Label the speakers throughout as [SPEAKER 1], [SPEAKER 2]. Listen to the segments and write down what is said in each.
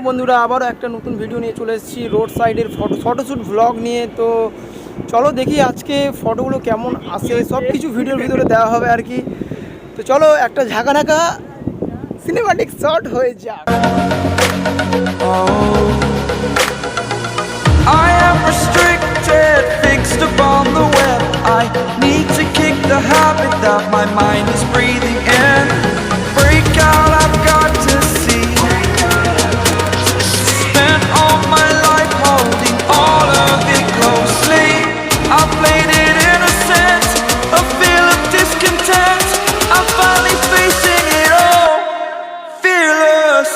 [SPEAKER 1] বন্ধুরা, আবারও একটা নতুন ভিডিও নিয়ে চলে এসেছি রোড সাইডের ফটোশ্যুট ব্লগ নিয়ে। তো চলো দেখি আজকে ফটোগুলো কেমন আসে, সব কিছু ভিডিওর ভিতরে দেওয়া হবে আর কি। তো চলো একটা ঝাঁকা সিনেমাটিক শট হয়ে যাক।
[SPEAKER 2] I am restricted, fixed upon the web. I need to kick the habit that my mind is breathing in. Break out, I've got to see. Spent all my life holding all of it closely. I played it innocent, a feel of discontent. I'm finally facing it all, fearless.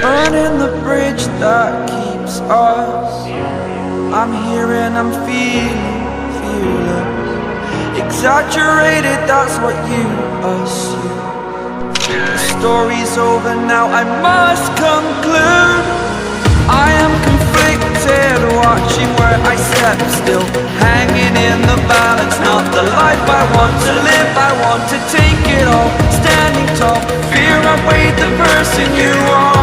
[SPEAKER 2] Burning the bridge that keeps us. I'm here and I'm feeling fearless. Exaggerated, that's what you assume. The story's over now, I must conclude. I am conflicted, watching where I step still, hanging in the balance. Not the life I want to live, I want to take it all. Standing tall, fear I weighed the person you are.